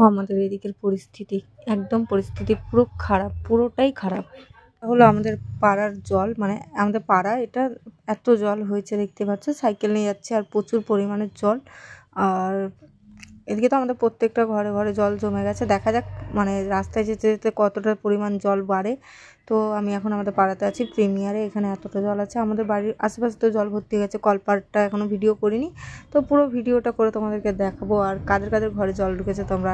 আমাদের এদিকের পরিস্থিতি একদম পরিস্থিতি পুরো খারাপ, পুরোটাই খারাপ। হলো আমাদের পাড়ার জল, মানে আমাদের পাড়া এটা এত জল হয়েছে দেখতে পাচ্ছ, সাইকেল নিয়ে যাচ্ছে আর প্রচুর পরিমাণের জল। আর এদিকে তো আমাদের প্রত্যেকটা ঘরে ঘরে জল জমে গেছে, দেখা যাক মানে রাস্তায় যেতে যেতে কতটা পরিমাণ জল বাড়ে। তো আমি এখন আমাদের পাড়াতে আছি প্রিমিয়ারে, এখানে এতটা জল আছে, আমাদের বাড়ির আশেপাশে তো জল ভর্তি হয়ে গেছে। কলপাড়টা এখনও ভিডিও করিনি, তো পুরো ভিডিওটা করে তোমাদেরকে দেখাবো। আর কাদের কাদের ঘরে জল ঢুকেছে তোমরা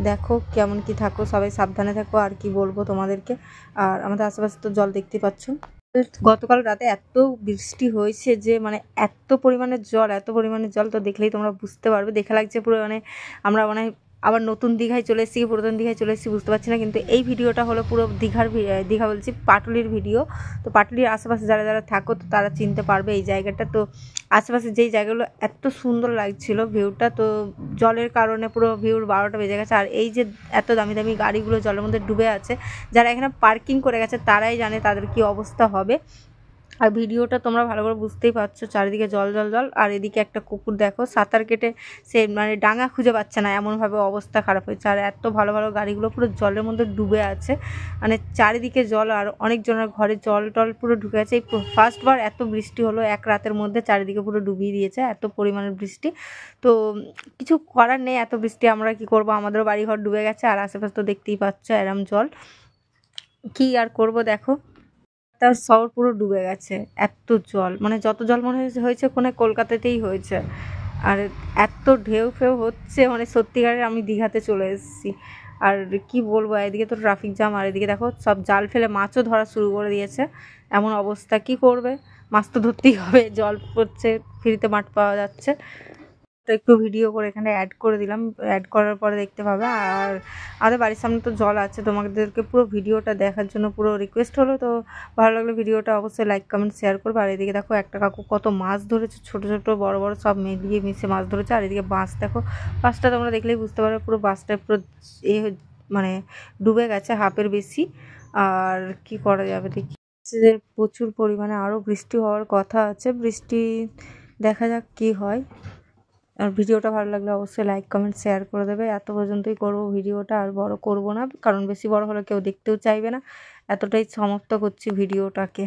দেখো, কেমন কি থাকো, সবাই সাবধানে থাকো। আর কি বলবো তোমাদেরকে, আর আমাদের আশেপাশে তো জল দেখতেই পাচ্ছ। গতকাল রাতে এত বৃষ্টি হয়েছে যে মানে এত পরিমাণের জল, এত পরিমাণের জল, তো দেখলেই তোমরা বুঝতে পারবে। দেখে লাগছে পুরো মানে আমরা মানে আবার নতুন দীঘায় চলে এসেছি, পুরাতন দীঘায় চলে এসেছি বুঝতে পারছি না। কিন্তু এই ভিডিওটা হলো পুরো দীঘা বলছি পাটুলির ভিডিও। তো পাটুলির আশেপাশে যারা যারা থাকো তো তারা চিনতে পারবে এই জায়গাটা। তো আশেপাশে যেই জায়গাগুলো এত সুন্দর লাগছিল ভিউটা, তো জলের কারণে পুরো ভিউর 12টা বেজে গেছে। আর এই যে এত দামি দামি গাড়িগুলো জলের মধ্যে ডুবে আছে, যারা এখানে পার্কিং করে গেছে তারাই জানে তাদের কি অবস্থা হবে। আর ভিডিওটা তোমরা ভালো করে বুঝতেই পারছো, চারিদিকে জল জল জল। আর এদিকে একটা কুকুর দেখো সাঁতার কেটে সে মানে ডাঙা খুঁজে পাচ্ছে না, এমনভাবে অবস্থা খারাপ হয়েছে। আর এত ভালো ভালো গাড়িগুলো পুরো জলের মধ্যে ডুবে আছে, মানে চারিদিকে জল। আর অনেকজনের ঘরে জল টল পুরো ঢুকে আছে। এই ফার্স্টবার এত বৃষ্টি হলো এক রাতের মধ্যে, চারিদিকে পুরো ডুবিয়ে দিয়েছে এত পরিমাণের বৃষ্টি। তো কিছু করার নেই, এত বৃষ্টি আমরা কি করব, আমাদেরও বাড়িঘর ডুবে গেছে। আর আশেপাশে তো দেখতেই পাচ্ছ এরম জল, কি আর করব দেখো। তার শহর পুরো ডুবে গেছে, এত জল, মানে যত জল মনে হয়েছে কোনো কলকাতাতেই হয়েছে। আর এত ঢেউ ফেউ হচ্ছে, মানে সত্যিকারের আমি দীঘাতে চলে এসেছি। আর কি বলবো, এদিকে তো ট্রাফিক জ্যাম, আর এদিকে দেখো সব জাল ফেলে মাছও ধরা শুরু করে দিয়েছে। এমন অবস্থা, কি করবে, মাছ তো ধরতেই হবে, জল পড়ছে, ফ্রিতে মাছ পাওয়া যাচ্ছে। তো একটু ভিডিও করে এখানে অ্যাড করে দিলাম, অ্যাড করার পরে দেখতে পাবে। আর আমাদের বাড়ির সামনে তো জল আছে, তোমাদেরকে পুরো ভিডিওটা দেখার জন্য পুরো রিকোয়েস্ট হলো। তো ভালো লাগলে ভিডিওটা অবশ্যই লাইক কমেন্ট শেয়ার করবে। আর এদিকে দেখো একটা কাকু কত মাছ ধরেছে, ছোট ছোট বড় বড় সব মিলিয়ে মিশে মাছ ধরেছে। আর এদিকে বাঁশ দেখো, বাঁশটা তোমরা দেখলেই বুঝতে পারবে পুরো বাঁশটা পুরো এ মানে ডুবে গেছে হাফের বেশি। আর কি করা যাবে দেখি, যে প্রচুর পরিমাণে আরও বৃষ্টি হওয়ার কথা আছে, বৃষ্টি দেখা যাক কি হয়। আর ভিডিওটা ভালো লাগলে অবশ্যই লাইক কমেন্ট শেয়ার করে দেবে। এত পর্যন্তই করব ভিডিওটা, আর বড় করব না, কারণ বেশি বড় হলে কেউ দেখতেও চাইবে না। এতটাই সমাপ্ত করছি ভিডিওটাকে।